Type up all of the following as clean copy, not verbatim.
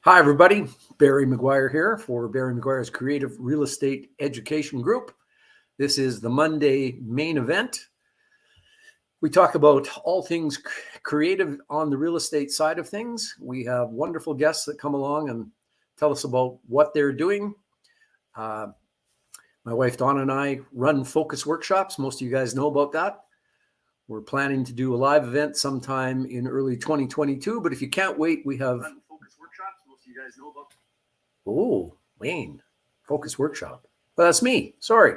Hi, everybody. Barry McGuire here for Barry McGuire's Creative Real Estate Education Group. This is the Monday main event. We talk about all things creative on the real estate side of things. We have wonderful guests that come along and tell us about what they're doing. My wife Donna and I run focus workshops. Most of you guys know about that. We're planning to do a live event sometime in early 2022, but if you can't wait, we have focus workshops. Most of you guys know about. Oh, Wayne, focus workshop. Well, that's me. Sorry.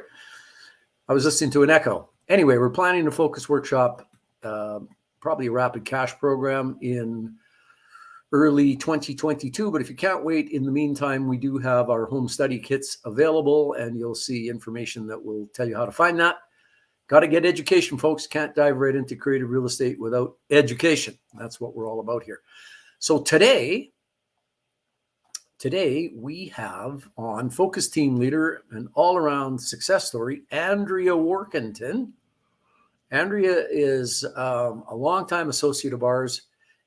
I was listening to an echo. Anyway, we're planning a focus workshop, probably a rapid cash program in early 2022. But if you can't wait, in the meantime, we do have our home study kits available, and you'll see information that will tell you how to find that. Got to get education, folks. Can't dive right into creative real estate without education. That's what we're all about here. So today we have on Focus Team Leader, an all-around success story, Andrea Warkentin. Andrea is a longtime associate of ours,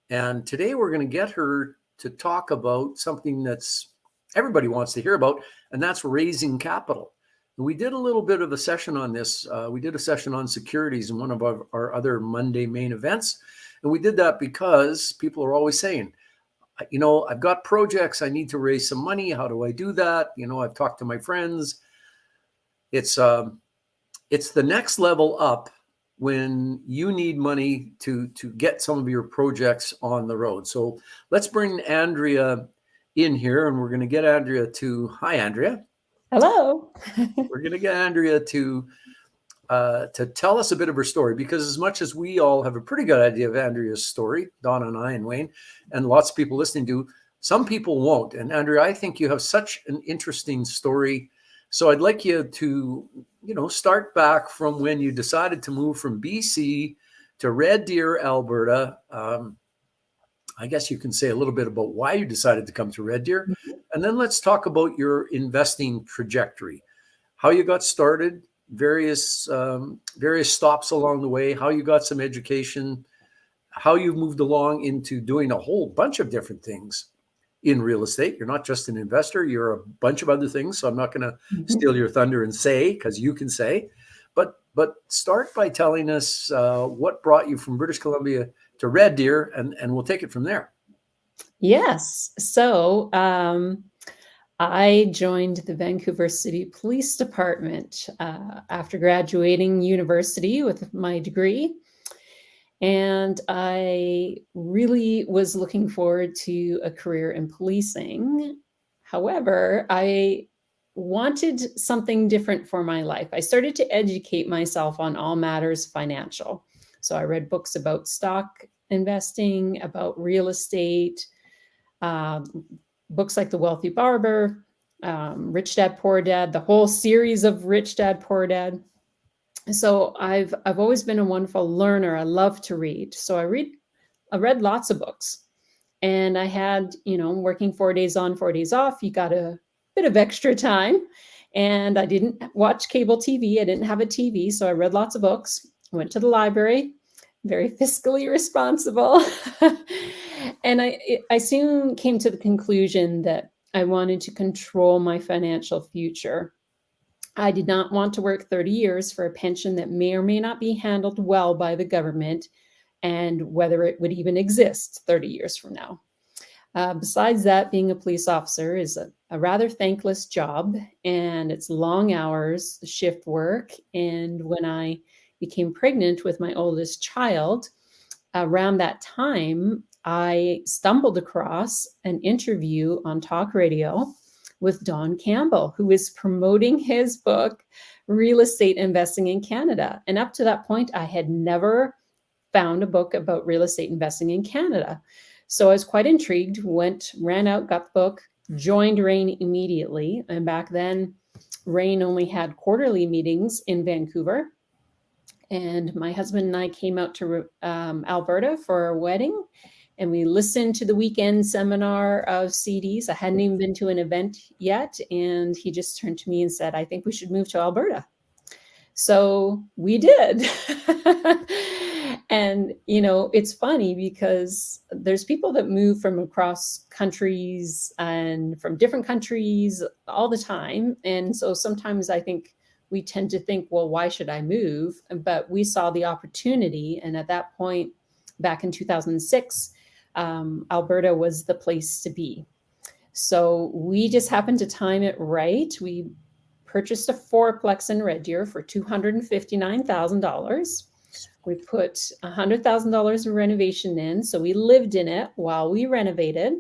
and today we're going to get her to talk about something that's everybody wants to hear about, and that's raising capital. We did a little bit of a session on this. We did a session on securities in one of our other Monday main events. And we did that because people are always saying, you know, I've got projects, I need to raise some money. How do I do that? You know, I've talked to my friends. It's the next level up when you need money to get some of your projects on the road. So let's bring Andrea in here, and we're going to get Andrea to, hi, Andrea. Hello. We're going to get Andrea to tell us a bit of her story, because as much as we all have a pretty good idea of Andrea's story, Donna and I and Wayne, and lots of people listening to, some people won't. And Andrea, I think you have such an interesting story. So I'd like you to, you know, start back from when you decided to move from BC to Red Deer, Alberta. I guess you can say a little bit about why you decided to come to Red Deer. And then let's talk about your investing trajectory, how you got started, various stops along the way, how you got some education, how you moved along into doing a whole bunch of different things in real estate. You're not just an investor, you're a bunch of other things. So I'm not going to steal your thunder and say, because you can say, but start by telling us what brought you from British Columbia to Red Deer, and we'll take it from there. Yes. So I joined the Vancouver City Police Department after graduating university with my degree. And I really was looking forward to a career in policing. However, I wanted something different for my life. I started to educate myself on all matters financial. So I read books about stock investing, about real estate, books like The Wealthy Barber, Rich Dad, Poor Dad, the whole series of Rich Dad, Poor Dad. So I've always been a wonderful learner. I love to read. So I read lots of books. And I had, you know, working 4 days on, 4 days off, you got a bit of extra time. And I didn't watch cable TV. I didn't have a TV. So I read lots of books, went to the library, very fiscally responsible. And I soon came to the conclusion that I wanted to control my financial future. I did not want to work 30 years for a pension that may or may not be handled well by the government, and whether it would even exist 30 years from now. Besides that, being a police officer is a rather thankless job, and it's long hours, shift work. And when I became pregnant with my oldest child, around that time, I stumbled across an interview on talk radio with Don Campbell, who is promoting his book, Real Estate Investing in Canada. And up to that point, I had never found a book about real estate investing in Canada. So I was quite intrigued, ran out, got the book, joined RAIN immediately. And back then, RAIN only had quarterly meetings in Vancouver. And my husband and I came out to Alberta for our wedding. And we listened to the weekend seminar of CDs. I hadn't even been to an event yet. And he just turned to me and said, I think we should move to Alberta. So we did. And, you know, it's funny because there's people that move from across countries and from different countries all the time. And so sometimes I think we tend to think, well, why should I move? But we saw the opportunity. And at that point, back in 2006, Alberta was the place to be. So we just happened to time it right. We purchased a fourplex in Red Deer for $259,000. We put $100,000 of renovation in. So we lived in it while we renovated.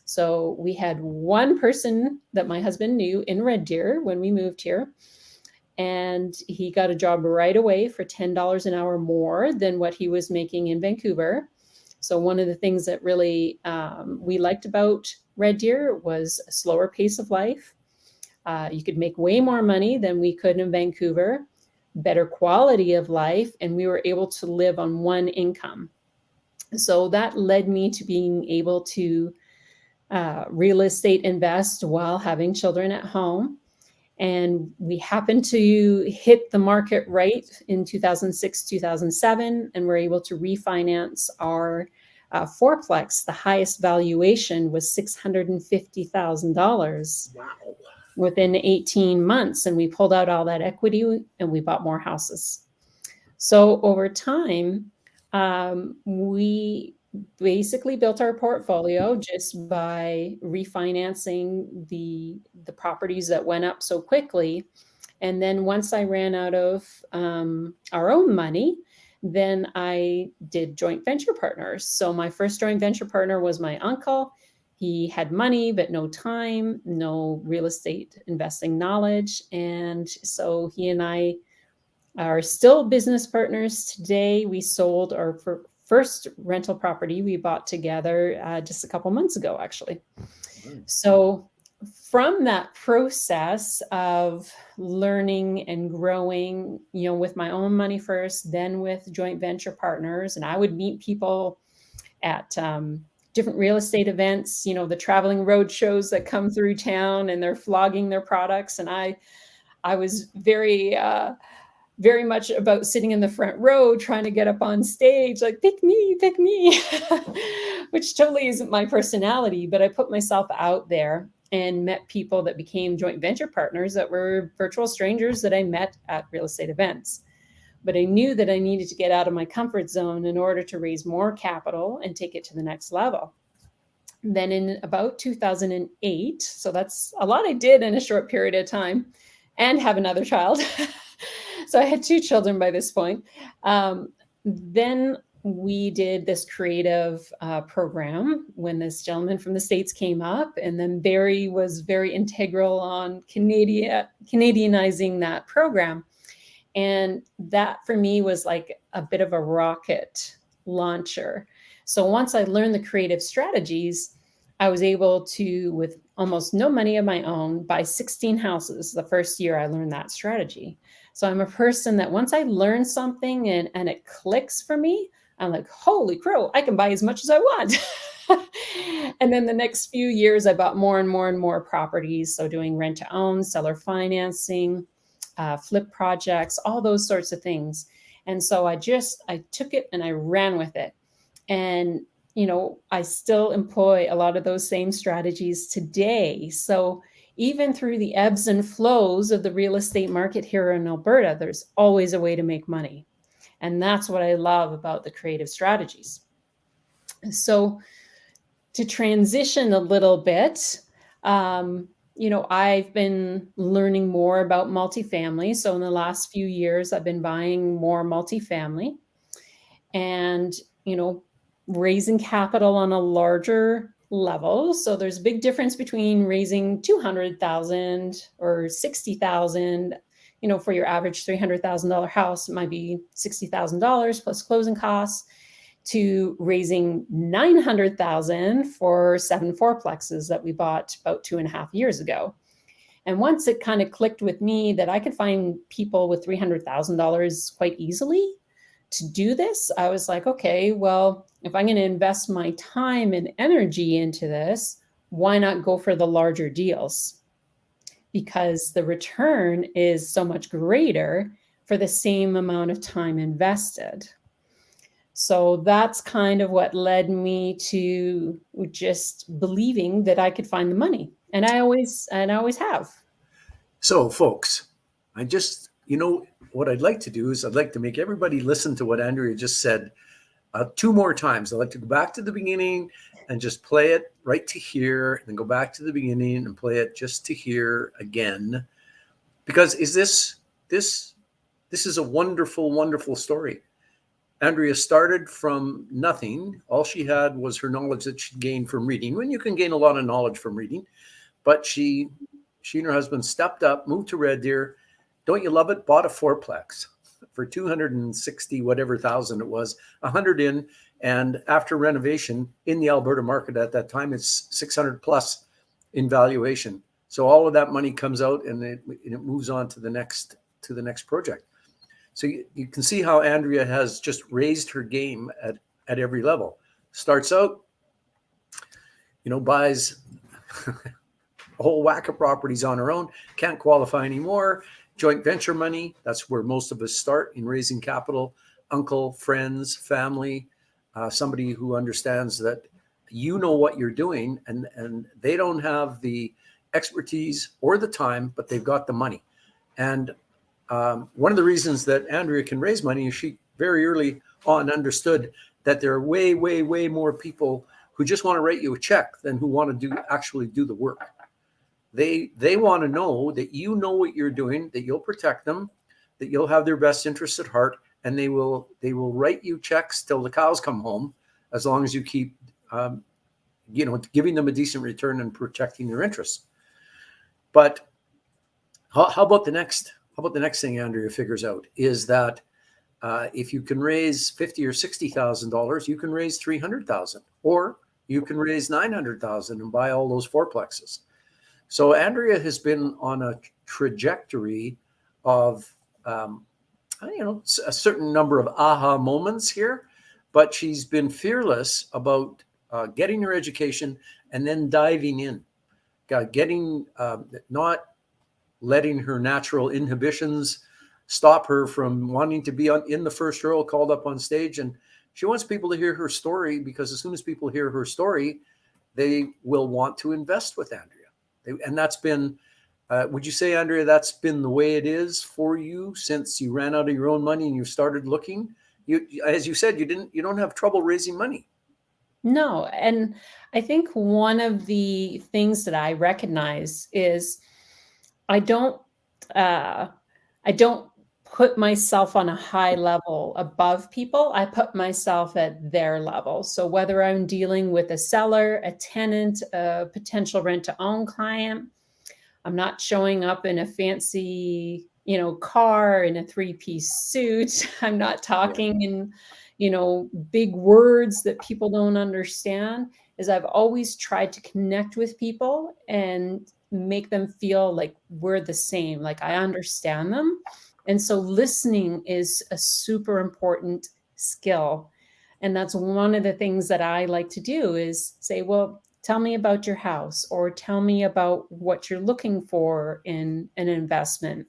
So we had one person that my husband knew in Red Deer when we moved here. And he got a job right away for $10 an hour more than what he was making in Vancouver. So one of the things that really we liked about Red Deer was a slower pace of life. You could make way more money than we could in Vancouver, better quality of life, and we were able to live on one income. So that led me to being able to real estate invest while having children at home. And we happened to hit the market right in 2006, 2007, and we're able to refinance our fourplex. The highest valuation was $650,000. Wow. Within 18 months. And we pulled out all that equity and we bought more houses. So over time, we basically built our portfolio just by refinancing the properties that went up so quickly. And then once I ran out of our own money, then I did joint venture partners. So my first joint venture partner was my uncle. He had money, but no time, no real estate investing knowledge. And so he and I are still business partners today. We sold our first rental property we bought together just a couple months ago, actually. So from that process of learning and growing, you know, with my own money first, then with joint venture partners, and I would meet people at different real estate events, you know, the traveling road shows that come through town and they're flogging their products. And I was very much about sitting in the front row, trying to get up on stage, like, pick me, which totally isn't my personality. But I put myself out there and met people that became joint venture partners that were virtual strangers that I met at real estate events. But I knew that I needed to get out of my comfort zone in order to raise more capital and take it to the next level. Then in about 2008, so that's a lot I did in a short period of time, and have another child. So I had 2 children by this point. Then we did this creative program when this gentleman from the States came up, and then Barry was very integral on Canadianizing that program. And that for me was like a bit of a rocket launcher. So once I learned the creative strategies, I was able to, with almost no money of my own, buy 16 houses the first year I learned that strategy. So I'm a person that once I learn something and it clicks for me, I'm like, holy crow, I can buy as much as I want. And then the next few years, I bought more and more and more properties. So doing rent to own, seller financing, flip projects, all those sorts of things. And so I took it and I ran with it. And, you know, I still employ a lot of those same strategies today. So even through the ebbs and flows of the real estate market here in Alberta, there's always a way to make money. And that's what I love about the creative strategies. So to transition a little bit, you know, I've been learning more about multifamily. So in the last few years, I've been buying more multifamily and, you know, raising capital on a larger level. So there's a big difference between raising 200,000 or 60,000. You know, for your average $300,000 house, it might be $60,000 plus closing costs, to raising $900,000 for 7 fourplexes that we bought about 2.5 years ago. And once it kind of clicked with me that I could find people with $300,000 quite easily to do this, I was like, okay, well, if I'm going to invest my time and energy into this, why not go for the larger deals? Because the return is so much greater for the same amount of time invested. So that's kind of what led me to just believing that I could find the money. And I always have. So, folks, what I'd like to do is I'd like to make everybody listen to what Andrea just said 2 more times. I'd like to go back to the beginning and just play it right to here, and then go back to the beginning and play it just to here again. Because this is a wonderful, wonderful story. Andrea started from nothing. All she had was her knowledge that she gained from reading. And you can gain a lot of knowledge from reading, but she and her husband stepped up, moved to Red Deer. Don't you love it? Bought a fourplex for 260 whatever thousand it was, 100 in, and after renovation in the Alberta market at that time, it's 600 plus in valuation. So all of that money comes out and it moves on to the next project. So you can see how Andrea has just raised her game at every level. Starts out, buys a whole whack of properties on her own, can't qualify anymore. Joint venture money, that's where most of us start in raising capital. Uncle, friends, family, somebody who understands that you know what you're doing, and they don't have the expertise or the time, but they've got the money. And one of the reasons that Andrea can raise money is she very early on understood that there are way, way, way more people who just want to write you a check than who want to actually do the work. They want to know that you know what you're doing, that you'll protect them, that you'll have their best interests at heart, and they will write you checks till the cows come home, as long as you keep giving them a decent return and protecting their interests. But how about the next thing Andrea figures out is that if you can raise $50,000 or $60,000, you can raise $300,000, or you can raise $900,000 and buy all those fourplexes. So Andrea has been on a trajectory of a certain number of aha moments here, but she's been fearless about getting her education and then diving in, not letting her natural inhibitions stop her from wanting to be in the first row, called up on stage. And she wants people to hear her story, because as soon as people hear her story, they will want to invest with Andrea. And that's been, would you say, Andrea, that's been the way it is for you since you ran out of your own money and you started looking? As you said, you don't have trouble raising money. No. And I think one of the things that I recognize is I don't put myself on a high level above people. I put myself at their level. So whether I'm dealing with a seller, a tenant, a potential rent-to-own client, I'm not showing up in a fancy, car in a 3-piece suit. I'm not talking in, big words that people don't understand. Is I've always tried to connect with people and make them feel like we're the same, like I understand them. And so listening is a super important skill. And that's one of the things that I like to do is say, well, tell me about your house, or tell me about what you're looking for in an investment.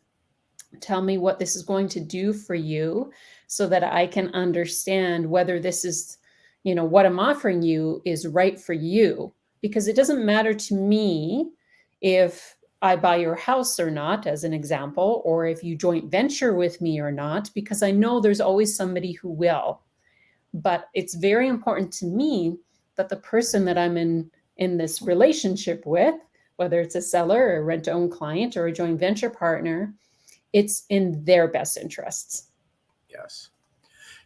Tell me what this is going to do for you, so that I can understand whether this is, what I'm offering you is right for you. Because it doesn't matter to me if I buy your house or not, as an example, or if you joint venture with me or not, because I know there's always somebody who will. But it's very important to me that the person that I'm in this relationship with, whether it's a seller or a rent-to-own client or a joint venture partner, it's in their best interests.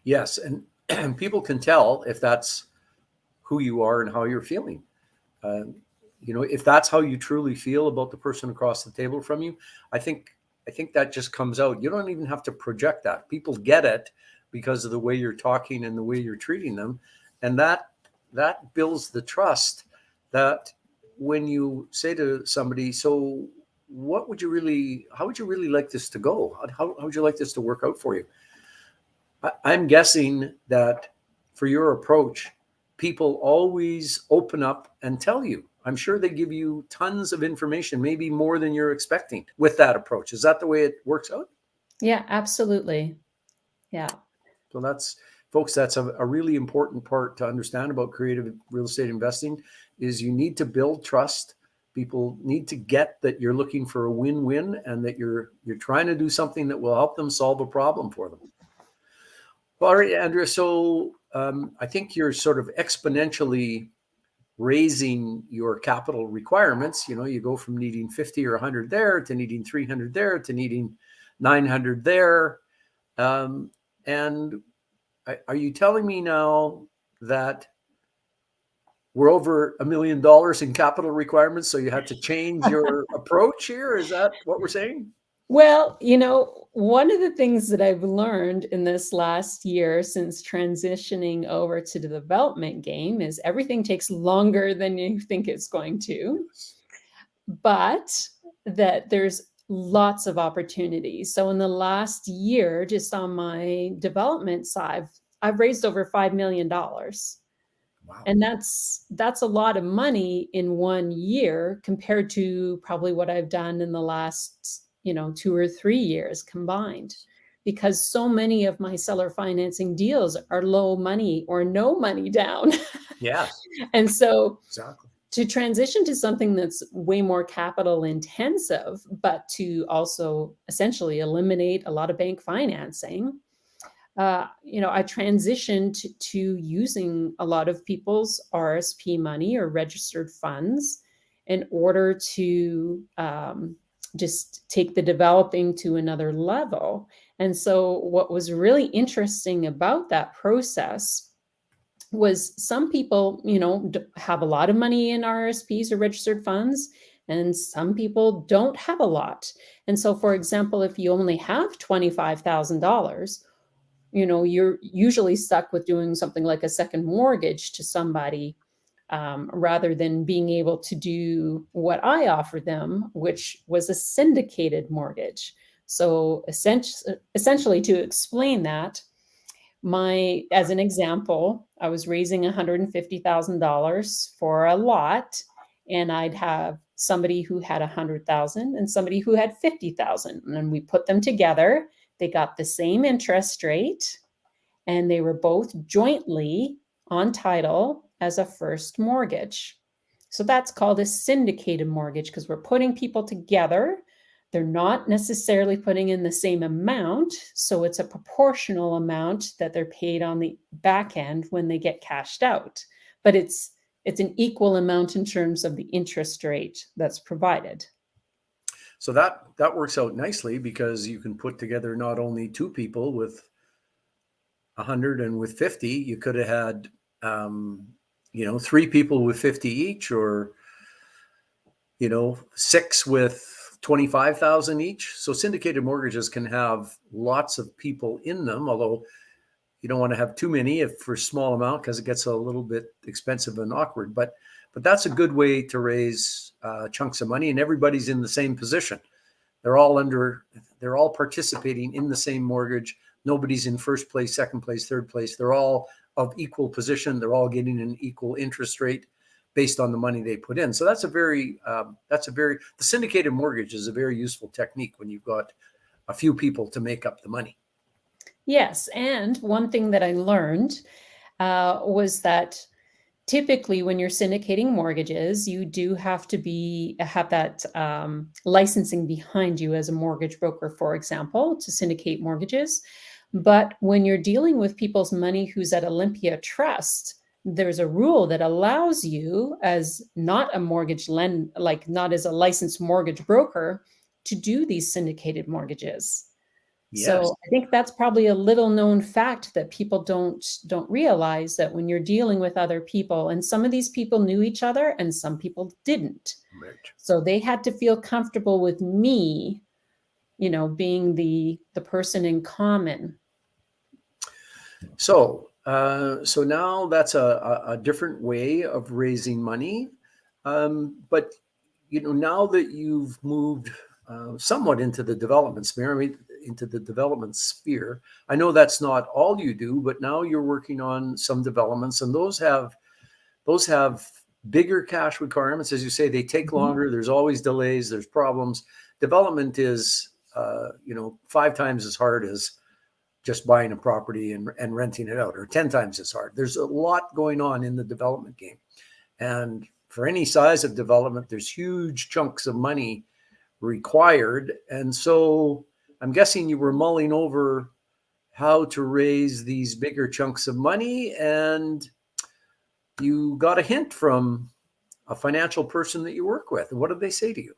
Yes. And people can tell if that's who you are and how you're feeling. If that's how you truly feel about the person across the table from you, I think that just comes out. You don't even have to project that. People get it because of the way you're talking and the way you're treating them. And that builds the trust that when you say to somebody, so how would you really like this to go? How would you like this to work out for you? I'm guessing that for your approach, people always open up and tell you. I'm sure they give you tons of information, maybe more than you're expecting with that approach. Is that the way it works out? Yeah, absolutely. Yeah. So folks, that's a really important part to understand about creative real estate investing is you need to build trust. People need to get that you're looking for a win-win and that you're trying to do something that will help them solve a problem for them. Well, all right, Andrea. So I think you're sort of exponentially raising your capital requirements. You go from needing 50 or 100 there to needing 300 there to needing 900 there. And are you telling me now that we're over $1 million in capital requirements, so you had to change your approach here? Is that what we're saying? Well, one of the things that I've learned in this last year since transitioning over to the development game is everything takes longer than you think it's going to, but that there's lots of opportunities. So in the last year, just on my development side, I've raised over $5 million. Wow. And that's a lot of money in 1 year compared to probably what I've done in the last, 2 or 3 years combined, because so many of my seller financing deals are low money or no money down. Yes, And so exactly. to transition to something that's way more capital intensive, but to also essentially eliminate a lot of bank financing, I transitioned to using a lot of people's RSP money or registered funds in order to just take the developing to another level. And so what was really interesting about that process was some people, have a lot of money in RSPs or registered funds, and some people don't have a lot. And so, for example, if you only have $25,000, you're usually stuck with doing something like a second mortgage to somebody, rather than being able to do what I offered them, which was a syndicated mortgage. So essentially, to explain that, as an example, I was raising $150,000 for a lot, and I'd have somebody who had 100,000 and somebody who had 50,000, and then we put them together. They got the same interest rate, and they were both jointly on title as a first mortgage. So that's called a syndicated mortgage because we're putting people together. They're not necessarily putting in the same amount, so it's a proportional amount that they're paid on the back end when they get cashed out. But it's an equal amount in terms of the interest rate that's provided. So that works out nicely because you can put together not only two people with 100 and with 50, you could have had, three people with 50 each, or, six with 25,000 each. So syndicated mortgages can have lots of people in them, although you don't want to have too many for a small amount because it gets a little bit expensive and awkward. But that's a good way to raise chunks of money, and everybody's in the same position. They're all participating in the same mortgage. Nobody's in first place, second place, third place. They're all of equal position. They're all getting an equal interest rate based on the money they put in. So the syndicated mortgage is a very useful technique when you've got a few people to make up the money. Yes. And one thing that I learned was that typically when you're syndicating mortgages, you do have to have that licensing behind you as a mortgage broker, for example, to syndicate mortgages. But when you're dealing with people's money who's at Olympia Trust, there's a rule that allows you, as not a mortgage not as a licensed mortgage broker, to do these syndicated mortgages. Yes. So I think that's probably a little known fact that people don't realize, that when you're dealing with other people, and some of these people knew each other and some people didn't. Right. So they had to feel comfortable with me, being the person in common. So now that's a different way of raising money. But now that you've moved somewhat into the development sphere, I know that's not all you do, but now you're working on some developments, and those have bigger cash requirements. As you say, they take longer. There's always delays. There's problems. Development is 5 times as hard as just buying a property and renting it out, or 10 times as hard. There's a lot going on in the development game. And for any size of development, there's huge chunks of money required. And so I'm guessing you were mulling over how to raise these bigger chunks of money, and you got a hint from a financial person that you work with. And what did they say to you?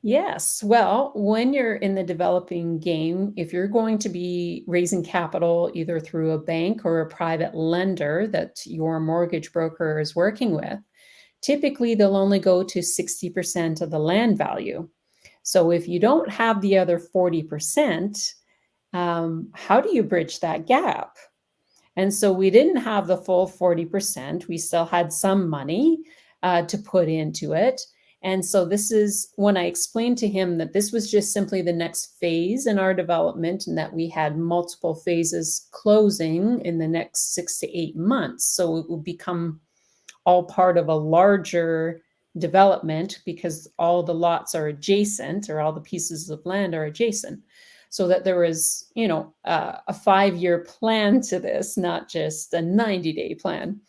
Yes. Well, when you're in the developing game, if you're going to be raising capital either through a bank or a private lender that your mortgage broker is working with, typically they'll only go to 60% of the land value. So if you don't have the other 40%, how do you bridge that gap? And so we didn't have the full 40%. We still had some money to put into it. And so this is when I explained to him that this was just simply the next phase in our development, and that we had multiple phases closing in the next 6 to 8 months. So it will become all part of a larger development because all the lots are adjacent, or all the pieces of land are adjacent. So that there was, a 5-year plan to this, not just a 90-day plan.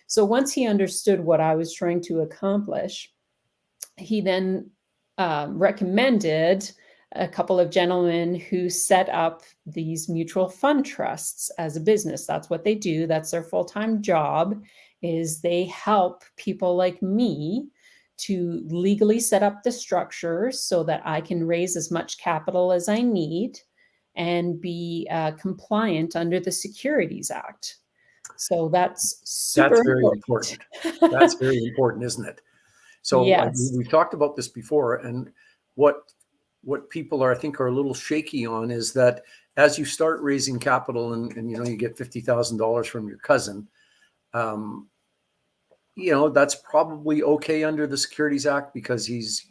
So once he understood what I was trying to accomplish, he then recommended a couple of gentlemen who set up these mutual fund trusts as a business. That's what they do. That's their full-time job, is they help people like me to legally set up the structure so that I can raise as much capital as I need and be compliant under the Securities Act. So that's super very important. That's very important, isn't it? So yes. we've talked about this before, and what people are, I think, are a little shaky on is that as you start raising capital and you get $50,000 from your cousin, that's probably okay under the Securities Act because he's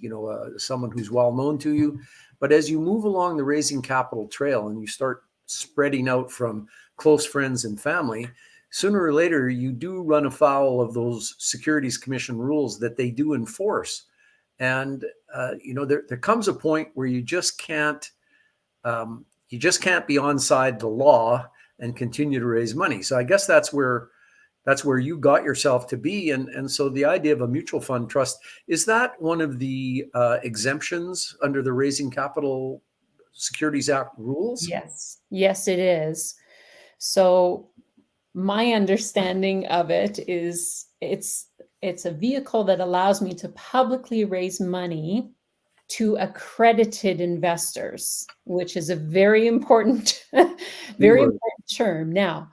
someone who's well known to you. But as you move along the raising capital trail and you start spreading out from close friends and family, sooner or later, you do run afoul of those Securities Commission rules that they do enforce. And, there comes a point where you just can't be onside the law and continue to raise money. So I guess that's where you got yourself to be. And so the idea of a mutual fund trust, is that one of the exemptions under the Raising Capital Securities Act rules? Yes, it is. So my understanding of it is it's a vehicle that allows me to publicly raise money to accredited investors, which is a very important, very important term. Now,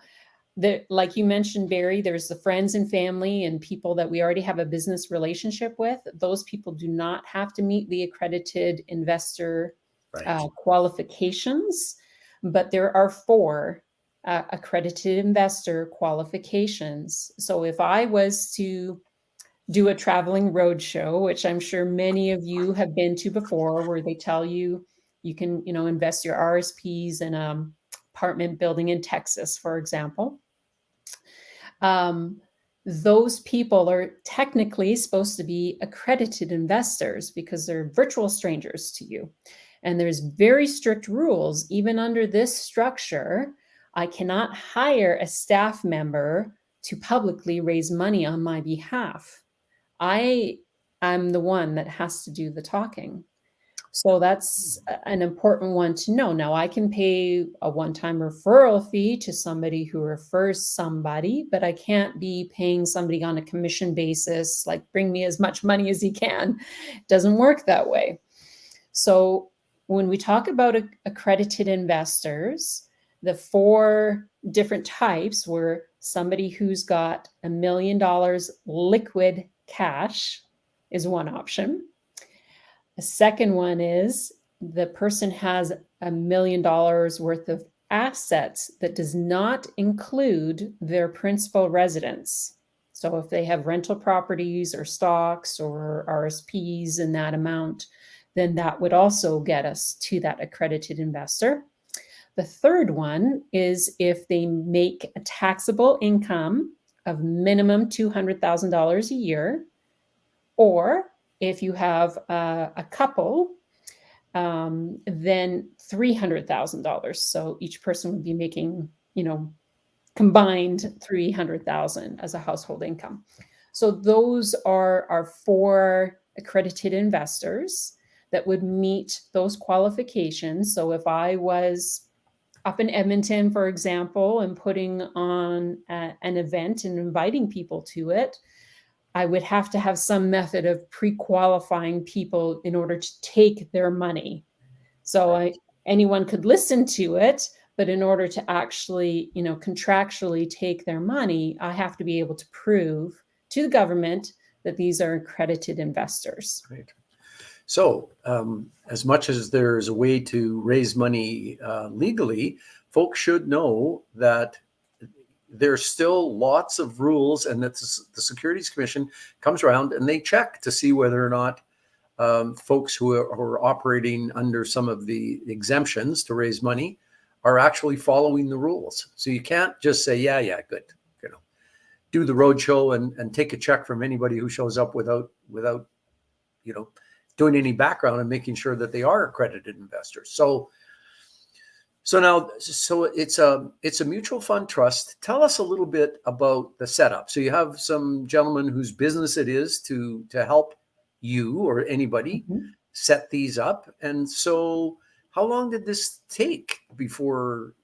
like you mentioned, Barry, there's the friends and family and people that we already have a business relationship with. Those people do not have to meet the accredited investor qualifications, but there are 4 accredited investor qualifications. So if I was to do a traveling roadshow, which I'm sure many of you have been to before, where they tell you can, invest your RSPs in an apartment building in Texas, for example. Those people are technically supposed to be accredited investors because they're virtual strangers to you. And there's very strict rules. Even under this structure, I cannot hire a staff member to publicly raise money on my behalf. I'm the one that has to do the talking. So that's an important one to know. Now, I can pay a one-time referral fee to somebody who refers somebody, but I can't be paying somebody on a commission basis, like bring me as much money as you can. It doesn't work that way. So when we talk about accredited investors, the 4 different types were somebody who's got $1 million liquid cash is one option. The second one is the person has $1 million worth of assets that does not include their principal residence. So if they have rental properties or stocks or RSPs in that amount, then that would also get us to that accredited investor. The third one is if they make a taxable income of minimum $200,000 a year, or if you have a couple then $300,000. So each person would be making, combined 300,000 as a household income. So those are our 4 accredited investors that would meet those qualifications. So if I was up in Edmonton, for example, and putting on an event and inviting people to it, I would have to have some method of pre-qualifying people in order to take their money. So anyone could listen to it, but in order to actually, contractually take their money, I have to be able to prove to the government that these are accredited investors. Right. So, as much as there's a way to raise money legally, folks should know that there's still lots of rules, and that the Securities Commission comes around and they check to see whether or not folks who are operating under some of the exemptions to raise money are actually following the rules. So you can't just say, yeah, good, do the roadshow and take a check from anybody who shows up without doing any background and making sure that they are accredited investors. So it's a mutual fund trust. Tell us a little bit about the setup. So you have some gentleman whose business it is to help you or anybody set these up. And so how long did this take before?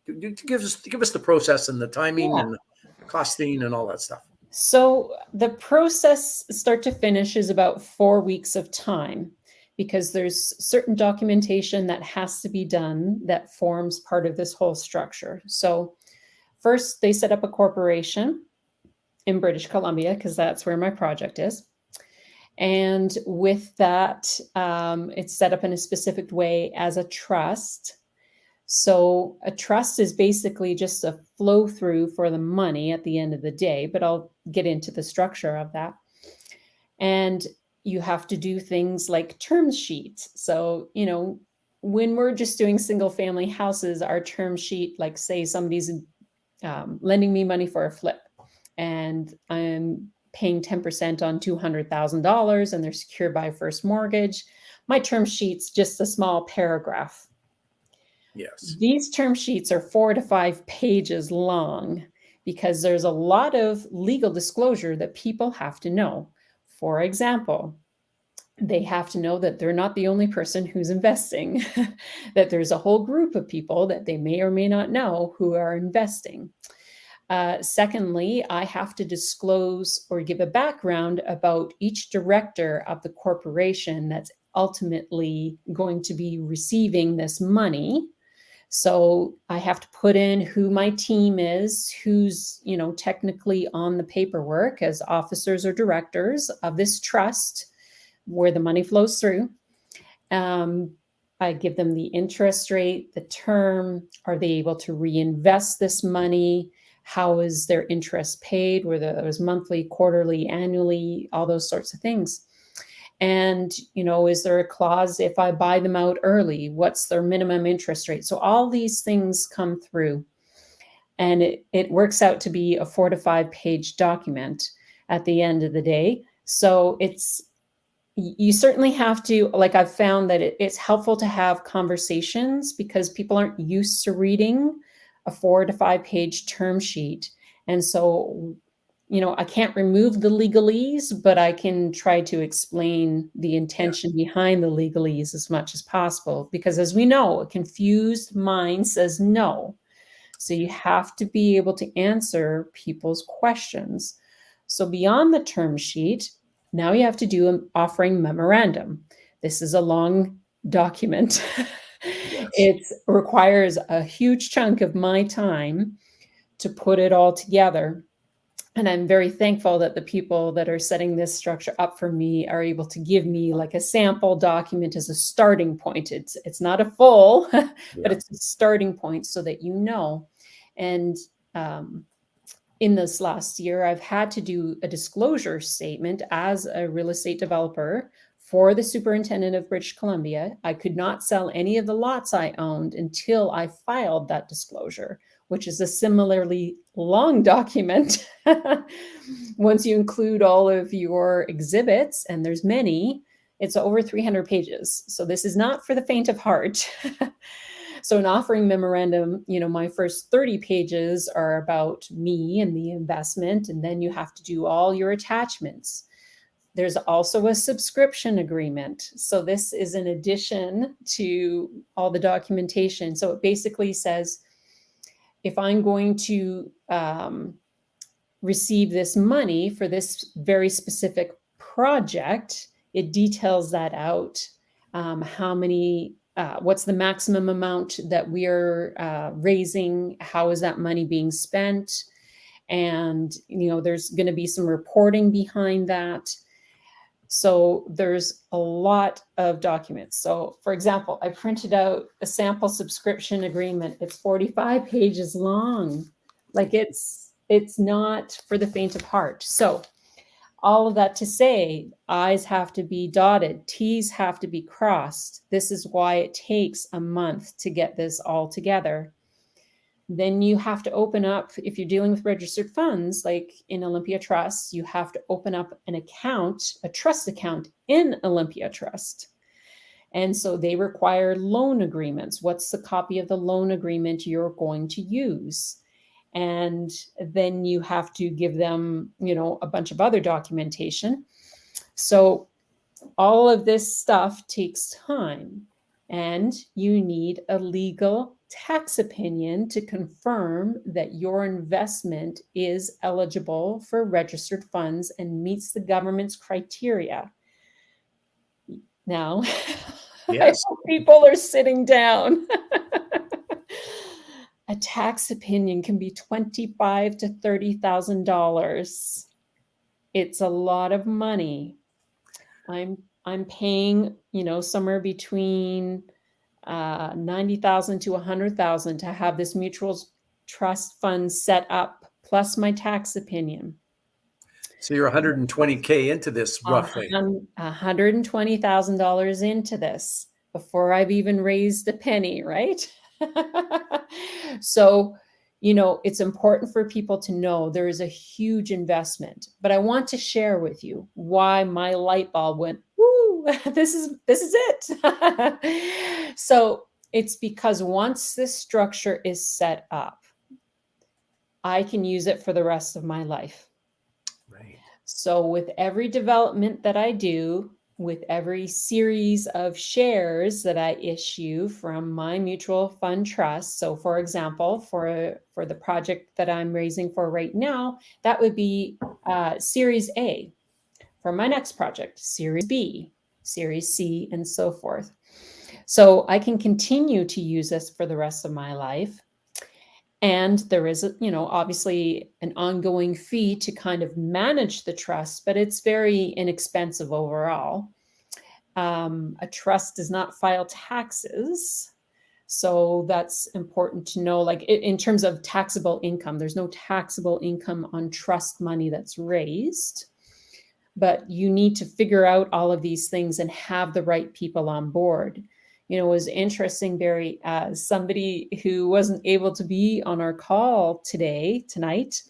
Give us the process and the timing and the costing and all that stuff. So the process start to finish is about 4 weeks of time, because there's certain documentation that has to be done that forms part of this whole structure. So first they set up a corporation in British Columbia, because that's where my project is. And with that, it's set up in a specific way as a trust. So a trust is basically just a flow through for the money at the end of the day, but I'll get into the structure of that. And you have to do things like term sheets. So, when we're just doing single family houses, our term sheet, like say somebody's lending me money for a flip and I'm paying 10% on $200,000 and they're secured by a first mortgage, my term sheet's just a small paragraph. Yes. These term sheets are 4 to 5 pages long because there's a lot of legal disclosure that people have to know. For example, they have to know that they're not the only person who's investing, that there's a whole group of people that they may or may not know who are investing. Secondly, I have to disclose or give a background about each director of the corporation that's ultimately going to be receiving this money. So I have to put in who my team is, who's, technically on the paperwork as officers or directors of this trust where the money flows through. I give them the interest rate, the term, are they able to reinvest this money? How is their interest paid? Whether it was monthly, quarterly, annually, all those sorts of things. And, is there a clause if I buy them out early? What's their minimum interest rate? So all these things come through. And it works out to be a 4 to 5 page document at the end of the day. So you certainly have to, like I've found that it's helpful to have conversations because people aren't used to reading a 4 to 5 page term sheet. And so I can't remove the legalese, but I can try to explain the intention behind the legalese as much as possible. Because as we know, a confused mind says no. So you have to be able to answer people's questions. So beyond the term sheet, now you have to do an offering memorandum. This is a long document. Yes. It requires a huge chunk of my time to put it all together. And I'm very thankful that the people that are setting this structure up for me are able to give me like a sample document as a starting point. It's not a full, but it's a starting point so that And in this last year, I've had to do a disclosure statement as a real estate developer for the superintendent of British Columbia. I could not sell any of the lots I owned until I filed that disclosure, which is a similarly long document. Once you include all of your exhibits, and there's many, It's over 300 pages. So this is not for the faint of heart. So an offering memorandum, my first 30 pages are about me and the investment, and then you have to do all your attachments. There's also a subscription agreement. So this is in addition to all the documentation. So it basically says, if I'm going to receive this money for this very specific project, it details that out. How many, what's the maximum amount that we are raising? How is that money being spent? And, there's going to be some reporting behind that. So there's a lot of documents. So for example, I printed out a sample subscription agreement. It's 45 pages long. Like it's not for the faint of heart. So all of that to say, I's have to be dotted, T's have to be crossed. This is why it takes a month to get this all together. Then you have to open up, if you're dealing with registered funds, like in Olympia Trust, you have to open up an account, a trust account in Olympia Trust. And so they require loan agreements. What's the copy of the loan agreement you're going to use? And then you have to give them, a bunch of other documentation. So all of this stuff takes time, and you need a legal tax opinion to confirm that your investment is eligible for registered funds and meets the government's criteria. Now, Yes. I hope people are sitting down. A tax opinion can be $25,000 to $30,000. It's a lot of money. I'm paying, somewhere between $90,000 to $100,000 to have this mutual trust fund set up, plus my tax opinion. So you're 120K into this roughly. $120,000 into this before I've even raised a penny, right? So, it's important for people to know there is a huge investment, but I want to share with you why my light bulb went, woo, this is it. So it's because once this structure is set up, I can use it for the rest of my life. Right. So with every development that I do, with every series of shares that I issue from my mutual fund trust. So for example, for the project that I'm raising for right now, that would be Series A. For my next project, Series B, Series C, and so forth. So I can continue to use this for the rest of my life. And there is, obviously an ongoing fee to kind of manage the trust, but it's very inexpensive overall. A trust does not file taxes. So that's important to know, like in terms of taxable income, there's no taxable income on trust money that's raised. But you need to figure out all of these things and have the right people on board. It was interesting, Barry, somebody who wasn't able to be on our call tonight,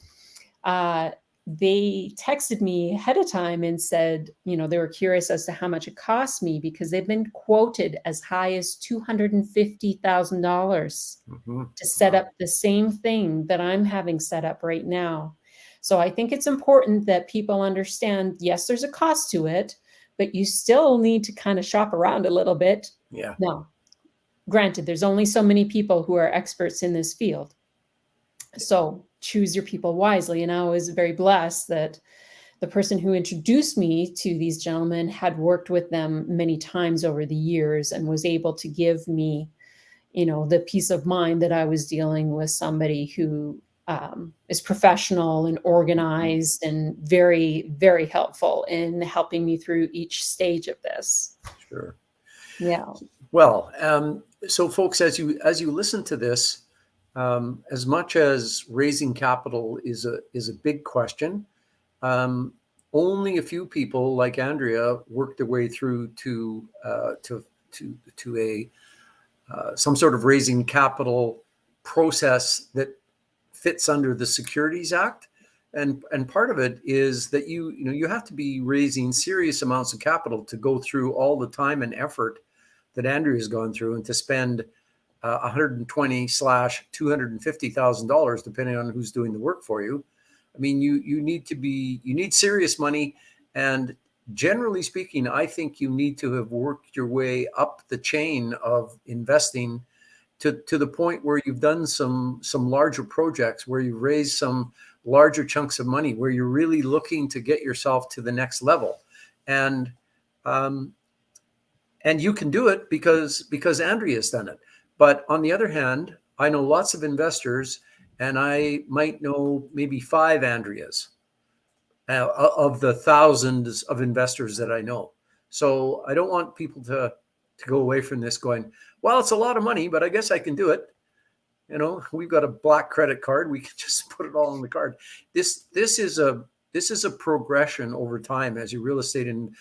they texted me ahead of time and said, they were curious as to how much it cost me because they've been quoted as high as $250,000 to set up the same thing that I'm having set up right now. So I think it's important that people understand, yes, there's a cost to it, but you still need to kind of shop around a little bit. Yeah. Now, granted, there's only so many people who are experts in this field. So choose your people wisely. And I was very blessed that the person who introduced me to these gentlemen had worked with them many times over the years and was able to give me, the peace of mind that I was dealing with somebody who is professional and organized and very, very helpful in helping me through each stage of this. Sure. Yeah. Well, so folks, as you listen to this, as much as raising capital is a big question, only a few people like Andrea work their way through to a some sort of raising capital process that fits under the Securities Act. And part of it is that you have to be raising serious amounts of capital to go through all the time and effort that Andrea has gone through, and to spend $120,000/$250,000, depending on who's doing the work for you. I mean, you need serious money, and generally speaking, I think you need to have worked your way up the chain of investing to the point where you've done some larger projects, where you've raised some larger chunks of money, where you're really looking to get yourself to the next level. And you can do it because Andrea's done it. But on the other hand, I know lots of investors, and I might know maybe 5 Andreas of the thousands of investors that I know. So I don't want people to go away from this going, well, it's a lot of money, but I guess I can do it. We've got a black credit card. We can just put it all on the card. This is a progression over time as your real estate and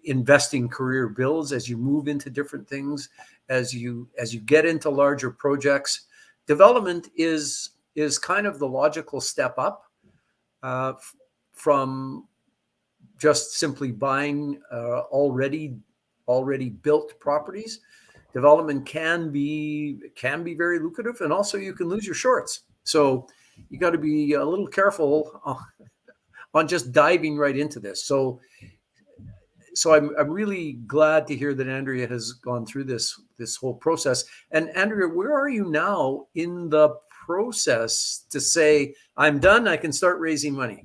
investing career builds, as you move into different things, as you get into larger projects. Development is kind of the logical step up from just simply buying already built properties. Development can be very lucrative, and also you can lose your shorts. So you got to be a little careful on just diving right into this. So I'm really glad to hear that Andrea has gone through this whole process. And Andrea, where are you now in the process to say, I'm done, I can start raising money?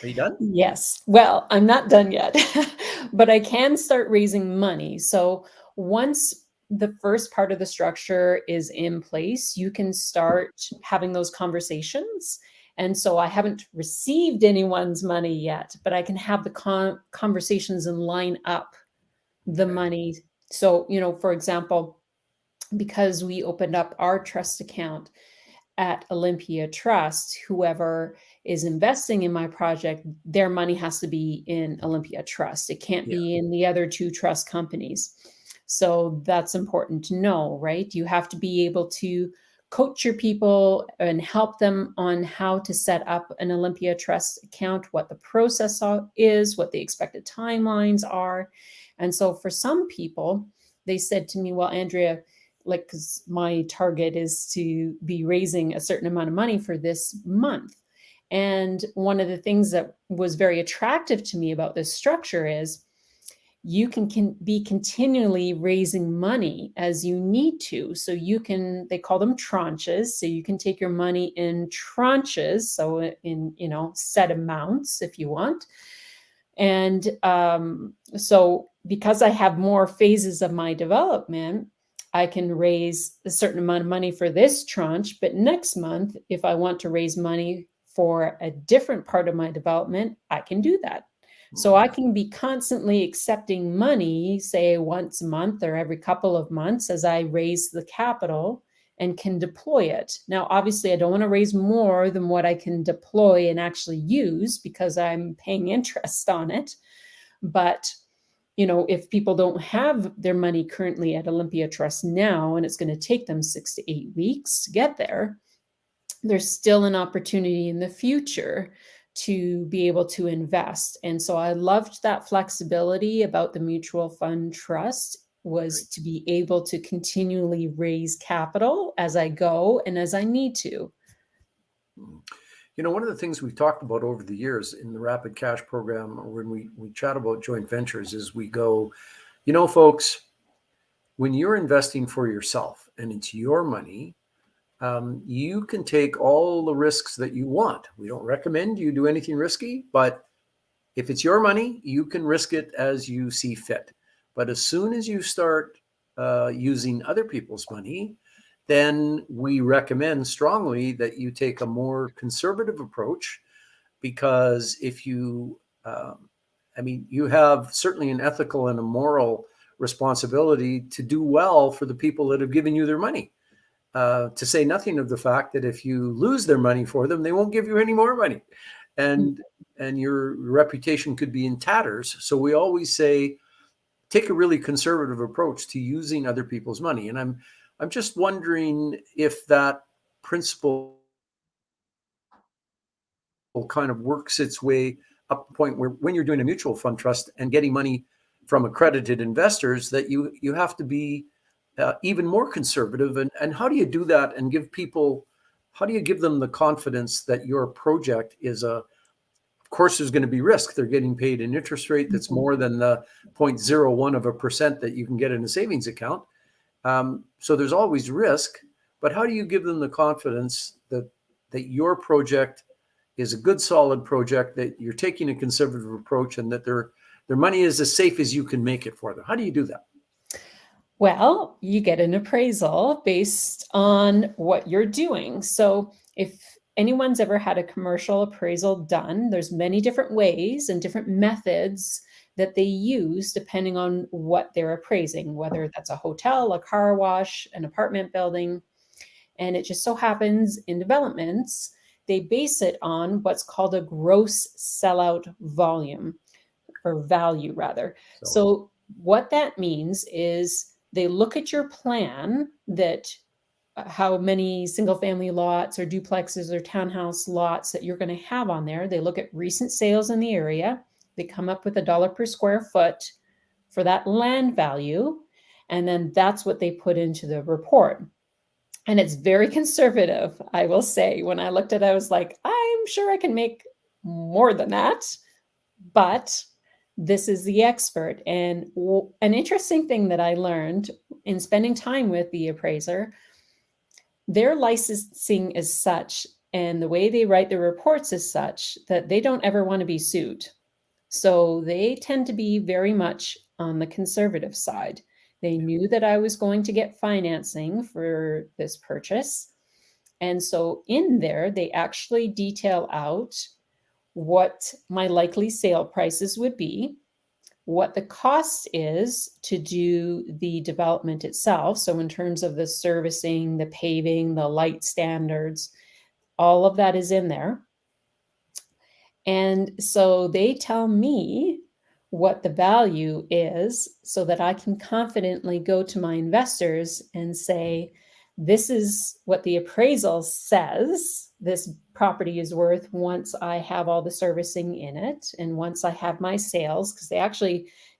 Are you done? Yes. Well, I'm not done yet, but I can start raising money. So once the first part of the structure is in place, you can start having those conversations. And so I haven't received anyone's money yet, but I can have the conversations and line up the money. So, for example, because we opened up our trust account at Olympia Trust, whoever is investing in my project, their money has to be in Olympia Trust. It can't be in the other 2 trust companies. So that's important to know, right? You have to be able to coach your people and help them on how to set up an Olympia Trust account, what the process is, what the expected timelines are. And so for some people, they said to me, well, Andrea, because my target is to be raising a certain amount of money for this month. And one of the things that was very attractive to me about this structure is you can be continually raising money as you need to. So they call them tranches. So you can take your money in tranches. So in, set amounts if you want. And so because I have more phases of my development, I can raise a certain amount of money for this tranche, but next month, if I want to raise money for a different part of my development, I can do that. So I can be constantly accepting money, say once a month or every couple of months, as I raise the capital and can deploy it. Now, obviously, I don't want to raise more than what I can deploy and actually use because I'm paying interest on it. But if people don't have their money currently at Olympia Trust now, and it's going to take them 6 to 8 weeks to get there, there's still an opportunity in the future to be able to invest. And so I loved that flexibility about the mutual fund trust, was to be able to continually raise capital as I go and as I need to. One of the things we've talked about over the years in the Rapid Cash program, or when we chat about joint ventures, is we go, folks, when you're investing for yourself and it's your money, you can take all the risks that you want. We don't recommend you do anything risky, but if it's your money, you can risk it as you see fit. But as soon as you start using other people's money, then we recommend strongly that you take a more conservative approach, because if you have certainly an ethical and a moral responsibility to do well for the people that have given you their money. To say nothing of the fact that if you lose their money for them, they won't give you any more money, and your reputation could be in tatters. So we always say, take a really conservative approach to using other people's money. And I'm just wondering if that principle kind of works its way up to the point where when you're doing a mutual fund trust and getting money from accredited investors, that you have to be even more conservative. And how do you do that and give people, how do you give them the confidence that your project is of course, there's going to be risk. They're getting paid an interest rate that's more than the 0.01% that you can get in a savings account. So there's always risk, but how do you give them the confidence that your project is a good, solid project, that you're taking a conservative approach, and that their money is as safe as you can make it for them? How do you do that? Well, you get an appraisal based on what you're doing. So if anyone's ever had a commercial appraisal done, there's many different ways and different methods that they use depending on what they're appraising, whether that's a hotel, a car wash, an apartment building. And it just so happens in developments, they base it on what's called a gross sellout volume, or value rather. So what that means is they look at your plan, that how many single family lots or duplexes or townhouse lots that you're going to have on there. They look at recent sales in the area. They come up with $1 per square foot for that land value. And then that's what they put into the report. And it's very conservative, I will say. When I looked at it, I was like, I'm sure I can make more than that. But this is the expert. And an interesting thing that I learned in spending time with the appraiser, their licensing is such, and the way they write their reports is such, that they don't ever want to be sued. So they tend to be very much on the conservative side. They knew that I was going to get financing for this purchase. And so in there, they actually detail out what my likely sale prices would be, what the cost is to do the development itself. So in terms of the servicing, the paving, the light standards, all of that is in there. And so they tell me what the value is so that I can confidently go to my investors and say, this is what the appraisal says this property is worth once I have all the servicing in it and once I have my sales, because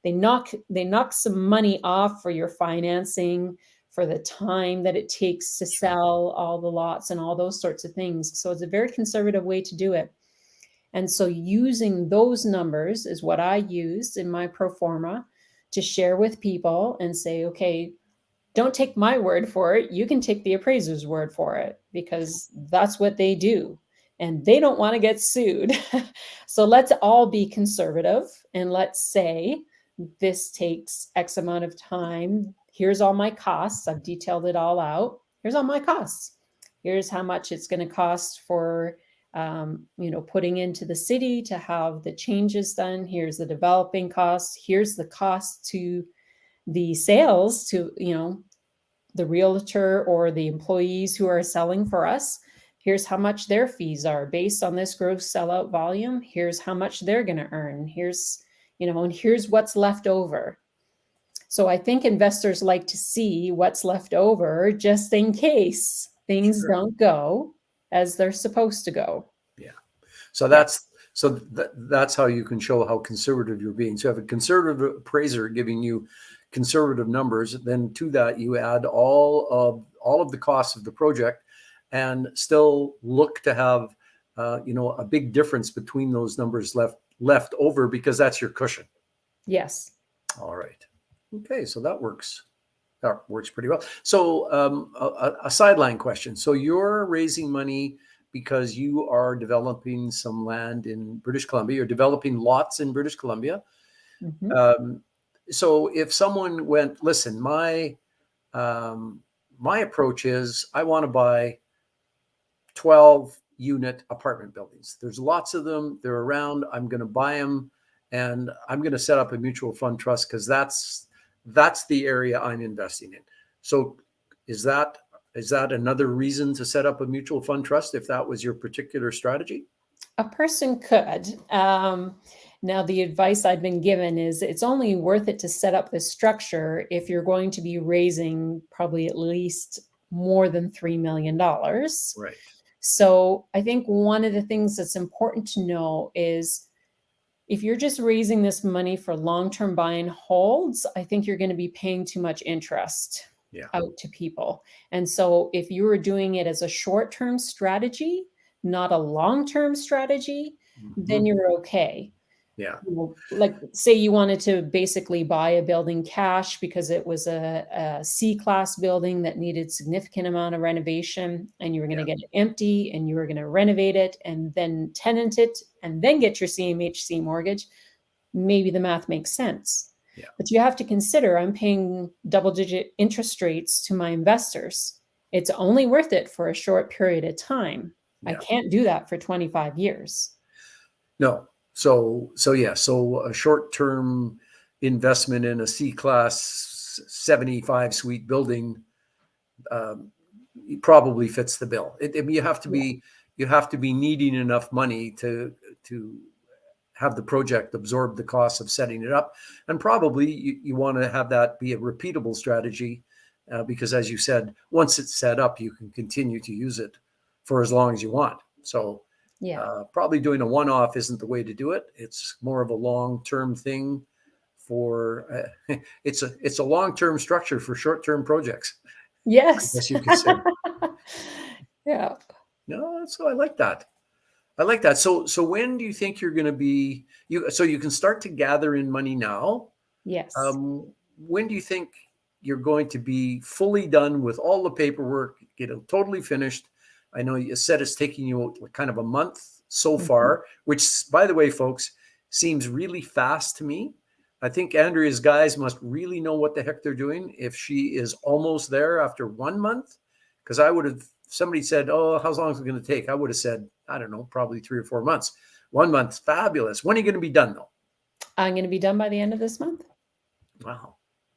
they knock some money off for your financing, for the time that it takes to sell all the lots and all those sorts of things. So it's a very conservative way to do it. And so using those numbers is what I used in my pro forma to share with people and say, okay, don't take my word for it. You can take the appraiser's word for it, because that's what they do. And they don't want to get sued. So let's all be conservative and let's say this takes X amount of time. Here's all my costs. I've detailed it all out. Here's all my costs. Here's how much it's going to cost for putting into the city to have the changes done. Here's the developing costs. Here's the cost to the sales, to, the realtor or the employees who are selling for us. Here's how much their fees are based on this gross sellout volume. Here's how much they're going to earn. Here's, and here's what's left over. So I think investors like to see what's left over just in case things don't go as they're supposed to go. Yeah. So that's how you can show how conservative you're being. So you have a conservative appraiser giving you conservative numbers. Then to that, you add all of the costs of the project, and still look to have a big difference between those numbers left over, because that's your cushion. Yes. All right. Okay. So that works. That works pretty well. So a sideline question. So you're raising money because you are developing some land in British Columbia. You're developing lots in British Columbia. Mm-hmm. So if someone went, listen, my approach is I want to buy 12 unit apartment buildings. There's lots of them. They're around. I'm going to buy them, and I'm going to set up a mutual fund trust because that's the area I'm investing in. So is that another reason to set up a mutual fund trust if that was your particular strategy? A person could. Now, the advice I've been given is it's only worth it to set up this structure if you're going to be raising probably at least more than $3 million. Right. So I think one of the things that's important to know is if you're just raising this money for long-term buy and holds, I think you're going to be paying too much interest Yeah. out to people. And so if you were doing it as a short-term strategy, not a long-term strategy, then you're okay. Yeah. Like say you wanted to basically buy a building cash because it was a C-class building that needed significant amount of renovation, and you were going to get it empty and you were going to renovate it and then tenant it and then get your CMHC mortgage. Maybe the math makes sense. Yeah. But you have to consider I'm paying double-digit interest rates to my investors. It's only worth it for a short period of time. I can't do that for 25 years. No. So a short-term investment in a C-class 75 suite building probably fits the bill. You have to be needing enough money to have the project absorb the cost of setting it up, and probably you want to have that be a repeatable strategy because, as you said, once it's set up, you can continue to use it for as long as you want. So. Probably doing a one-off isn't the way to do it. It's more of a long-term thing for it's a long-term structure for short-term projects. Yes. I guess you could say. Yeah. No, so I like that. I like that. So when do you think you're going to be so you can start to gather in money now? Yes. When do you think you're going to be fully done with all the paperwork, get it totally finished? I know you said it's taking you kind of a month so far, which, by the way, folks, seems really fast to me. I think Andrea's guys must really know what the heck they're doing if she is almost there after 1 month. Because I would have, somebody said, oh, how long is it going to take? I would have said, I don't know, probably 3 or 4 months. 1 month, fabulous. When are you going to be done, though? I'm going to be done by the end of this month. Wow.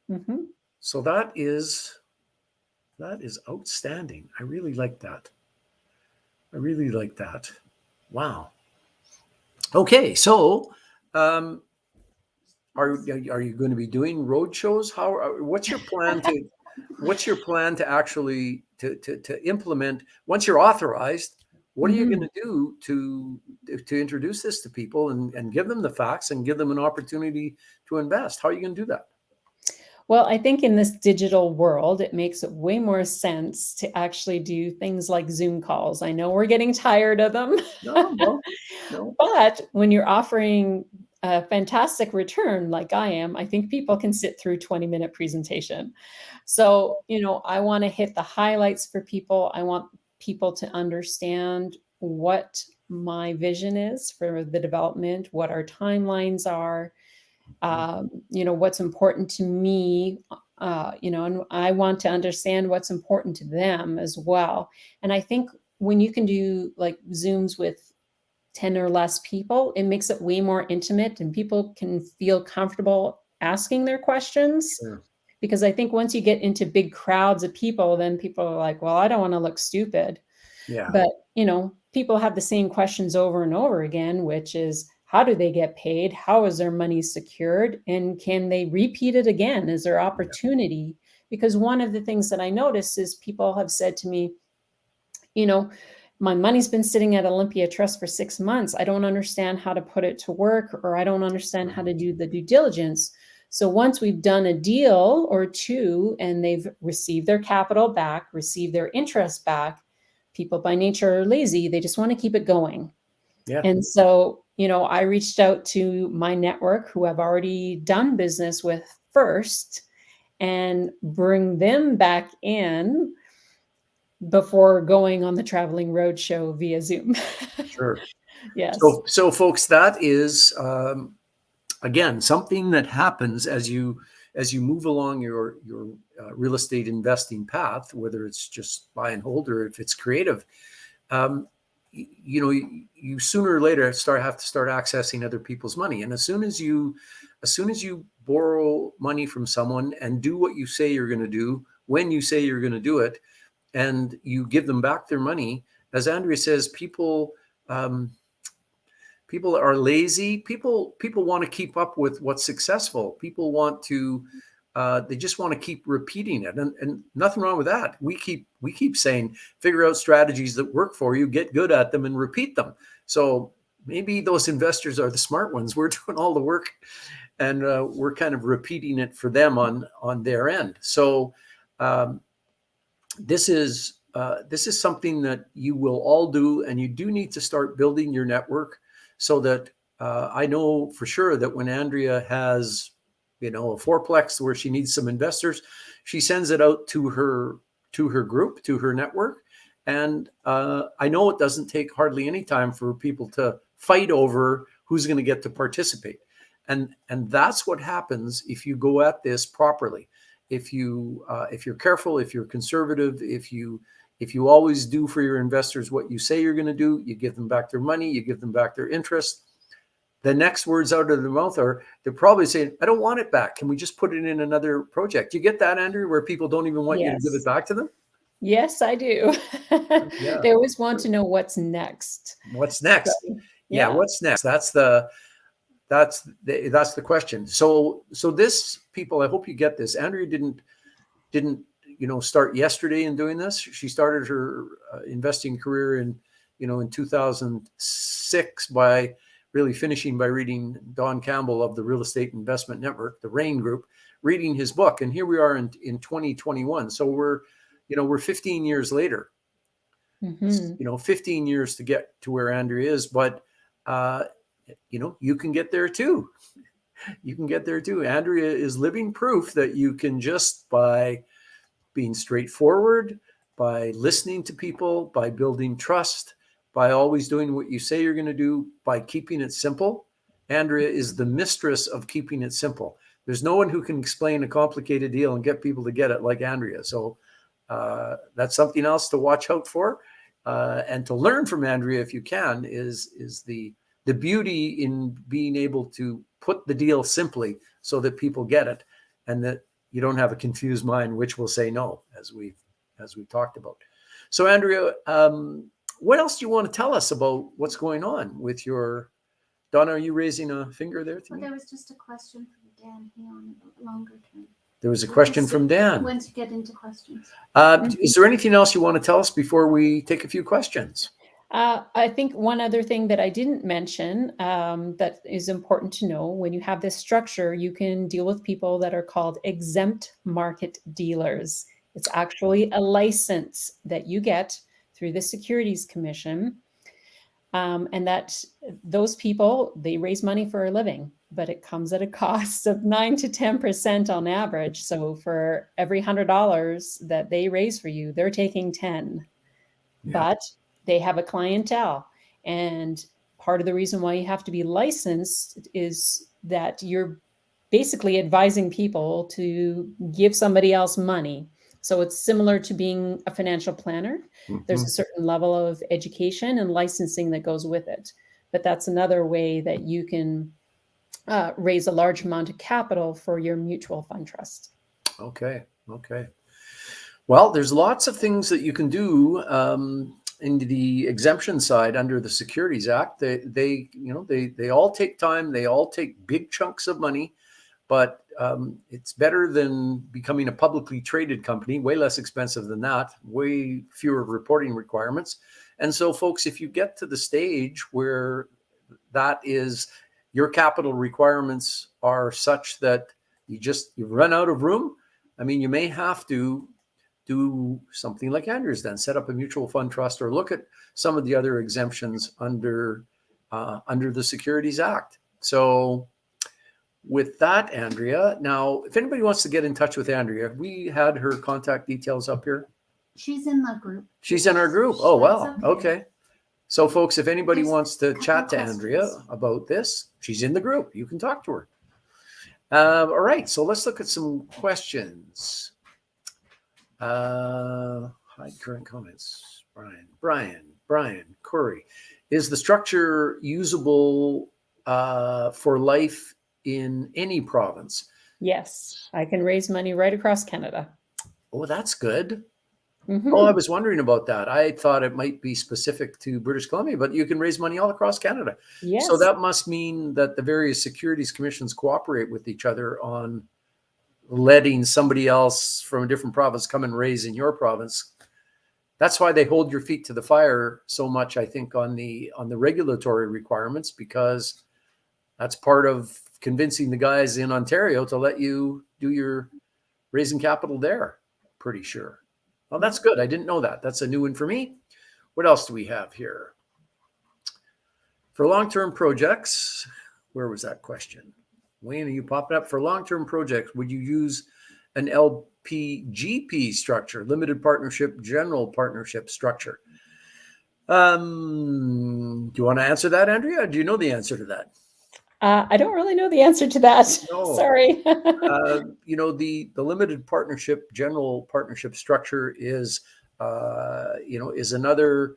Mm-hmm. So that is outstanding. I really like that. Wow. Okay, so are you going to be doing road shows? What's your plan to actually to implement once you're authorized? What are you going to do to introduce this to people and give them the facts and give them an opportunity to invest? How are you going to do that? Well, I think in this digital world, it makes way more sense to actually do things like Zoom calls. I know we're getting tired of them. No. But when you're offering a fantastic return like I am, I think people can sit through 20-minute presentation. So, I want to hit the highlights for people. I want people to understand what my vision is for the development, what our timelines are, what's important to me, and I want to understand what's important to them as well. And I think when you can do like Zooms with 10 or less people, it makes it way more intimate and people can feel comfortable asking their questions. Sure. Because I think once you get into big crowds of people, then people are like, well, I don't want to look stupid. Yeah. But, people have the same questions over and over again, which is, how do they get paid? How is their money secured? And can they repeat it again? Is there opportunity? Because one of the things that I notice is people have said to me, my money's been sitting at Olympia Trust for 6 months. I don't understand how to put it to work, or I don't understand how to do the due diligence. So once we've done a deal or two and they've received their capital back, received their interest back, people by nature are lazy. They just want to keep it going. Yeah. And so, I reached out to my network who I've already done business with first and bring them back in before going on the traveling roadshow via Zoom. Sure. Yes. So folks, that is again something that happens as you move along your real estate investing path, whether it's just buy and hold or if it's creative. You sooner or later have to start accessing other people's money, and as soon as you borrow money from someone and do what you say you're going to do when you say you're going to do it, and you give them back their money, as Andrea says, people are lazy. People want to keep up with what's successful. People want to they just want to keep repeating it, and nothing wrong with that. We keep saying, figure out strategies that work for you, get good at them, and repeat them. So maybe those investors are the smart ones. We're doing all the work, and we're kind of repeating it for them on their end. So this is something that you will all do, and you do need to start building your network so that I know for sure that when Andrea has, a fourplex where she needs some investors, she sends it out to her group, to her network. And I know it doesn't take hardly any time for people to fight over who's going to get to participate. And that's what happens if you go at this properly. If you're careful, if you're conservative, if you always do for your investors what you say you're going to do, you give them back their money, you give them back their interest. The next words out of their mouth are, they're probably saying, I don't want it back. Can we just put it in another project? You get that, Andrew, where people don't even want you to give it back to them? Yes, I do. Yeah. They always want to know what's next. What's next? So, yeah, what's next? That's the question. So this, people, I hope you get this. Andrea didn't start yesterday in doing this. She started her investing career in 2006 by really finishing by reading Don Campbell of the Real Estate Investment Network, the RAIN Group, reading his book. And here we are in 2021. So we're 15 years later. 15 years to get to where Andrea is, but you can get there too. You can get there too. Andrea is living proof that you can, just by being straightforward, by listening to people, by building trust, by always doing what you say you're going to do, by keeping it simple. Andrea is the mistress of keeping it simple. There's no one who can explain a complicated deal and get people to get it like Andrea. So that's something else to watch out for, and to learn from Andrea if you can, is the beauty in being able to put the deal simply so that people get it, and that you don't have a confused mind, which will say no, as we've talked about. So Andrea, what else do you want to tell us about what's going on with your, Donna, are you raising a finger there? Well, there was just a question from Dan here on longer term. There was a question from Dan. Once you get into questions. Is there anything else you want to tell us before we take a few questions? I think one other thing that I didn't mention that is important to know: when you have this structure, you can deal with people that are called exempt market dealers. It's actually a license that you get through the Securities Commission, and that those people, they raise money for a living, but it comes at a cost of 9 to 10% on average. So for every $100 that they raise for you, they're taking 10. Yeah. But they have a clientele. And part of the reason why you have to be licensed is that you're basically advising people to give somebody else money. So it's similar to being a financial planner. Mm-hmm. There's a certain level of education and licensing that goes with it. But that's another way that you can raise a large amount of capital for your mutual fund trust. Okay. Well, there's lots of things that you can do in the exemption side under the Securities Act. They all take time. They all take big chunks of money, but it's better than becoming a publicly traded company. Way less expensive than that. Way fewer reporting requirements. And so, folks, if you get to the stage where that is, your capital requirements are such that you run out of room, I mean, you may have to do something like Andrea's done, set up a mutual fund trust, or look at some of the other exemptions under the Securities Act. So with that, Andrea, now, if anybody wants to get in touch with Andrea, we had her contact details up here. She's in the group. She's in our group. Oh, wow. Okay. So folks, if anybody wants to chat to Andrea about this, she's in the group. You can talk to her. All right. So let's look at some questions. Hide current comments. Brian, Corey. Is the structure usable for life in any province? Yes, I can raise money right across Canada. Oh, that's good. Mm-hmm. Oh, I was wondering about that. I thought it might be specific to British Columbia, but you can raise money all across Canada. Yes. So that must mean that the various securities commissions cooperate with each other on letting somebody else from a different province come and raise in your province. That's why they hold your feet to the fire so much, I think, on the regulatory requirements, because that's part of convincing the guys in Ontario to let you do your raising capital there, pretty sure. Well, that's good. I didn't know that. That's a new one for me. What else do we have here? For long-term projects, where was that question? Wayne, are you popping up? For long-term projects, would you use an LPGP structure, limited partnership, general partnership structure? Do you want to answer that, Andrea? Or do you know the answer to that? I don't really know the answer to that. No. Sorry. The limited partnership, general partnership structure is another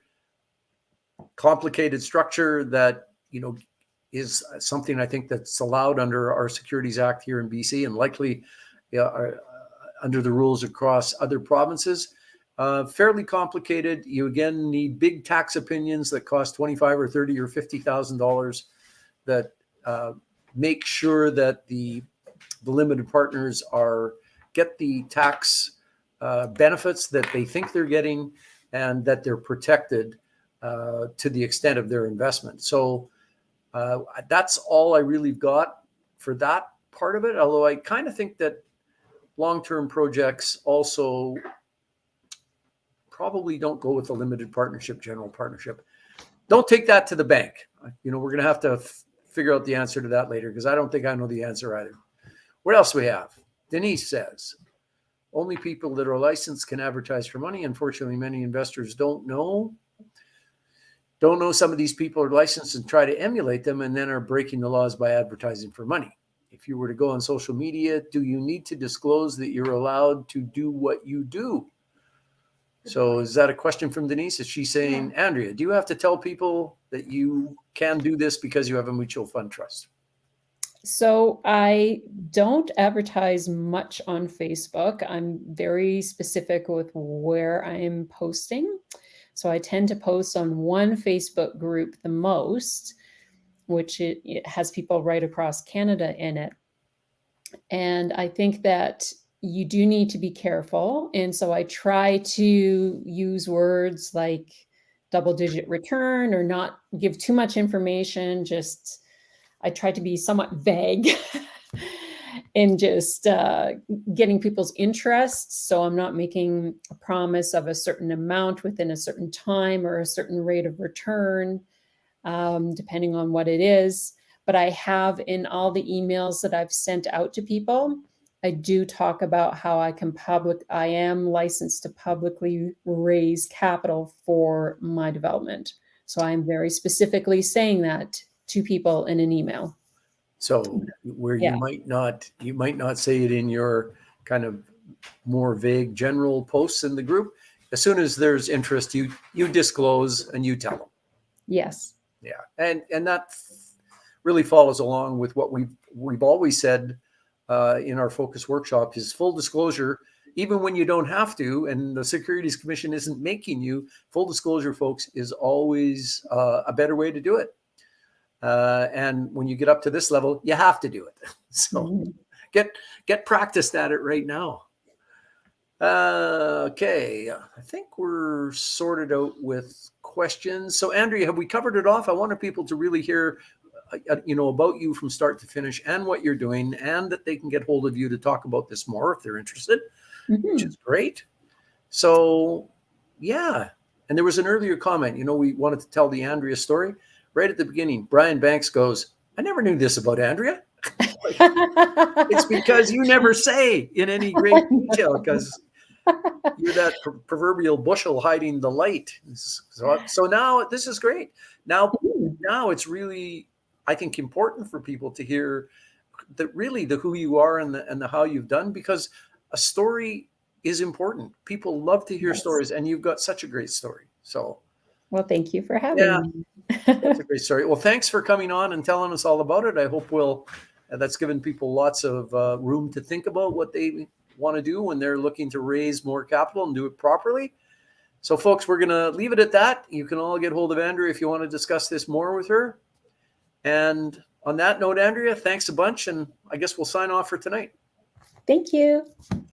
complicated structure that, is something I think that's allowed under our Securities Act here in BC, and likely under the rules across other provinces. Fairly complicated. You again need big tax opinions that cost $25,000 or $30,000 or $50,000 that make sure that the limited partners get the tax benefits that they think they're getting, and that they're protected to the extent of their investment. So that's all I really got for that part of it. Although I kind of think that long-term projects also probably don't go with a limited partnership, general partnership. Don't take that to the bank. We're going to have to figure out the answer to that later, because I don't think I know the answer either. What else we have? Denise says, only people that are licensed can advertise for money. Unfortunately, many investors don't know some of these people are licensed and try to emulate them, and then are breaking the laws by advertising for money. If you were to go on social media, do you need to disclose that you're allowed to do what you do? So is that a question from Denise? Is she saying, Andrea, do you have to tell people that you can do this because you have a mutual fund trust? So I don't advertise much on Facebook. I'm very specific with where I am posting. So I tend to post on one Facebook group the most, which it has people right across Canada in it. And I think that you do need to be careful. And so I try to use words like double-digit return, or not give too much information. I try to be somewhat vague in just getting people's interest. So I'm not making a promise of a certain amount within a certain time, or a certain rate of return, depending on what it is. But I have, in all the emails that I've sent out to people, I do talk about how I am licensed to publicly raise capital for my development. So I'm very specifically saying that to people in an email. So where you might not say it in your kind of more vague general posts in the group, as soon as there's interest, you disclose and you tell them. Yes. Yeah. And that really follows along with what we've always said in our focus workshop, is full disclosure, even when you don't have to, and the Securities Commission isn't making you. Full disclosure, folks, is always a better way to do it. And when you get up to this level, you have to do it. So get practiced at it right now. Okay, I think we're sorted out with questions. So Andrea, have we covered it off? I wanted people to really hear about you from start to finish, and what you're doing, and that they can get hold of you to talk about this more if they're interested, which is great. So yeah. And there was an earlier comment, we wanted to tell the Andrea story. Right at the beginning, Brian Banks goes, I never knew this about Andrea. It's because you never say in any great detail, because you're that proverbial bushel hiding the light. So now this is great. Now it's really, I think, important for people to hear that really the who you are and the how you've done, because a story is important. People love to hear stories, and you've got such a great story. So, well, thank you for having me. That's a great story. Well, thanks for coming on and telling us all about it. I hope that's given people lots of room to think about what they want to do when they're looking to raise more capital and do it properly. So folks, we're going to leave it at that. You can all get hold of Andrea if you want to discuss this more with her. And on that note, Andrea, thanks a bunch. And I guess we'll sign off for tonight. Thank you.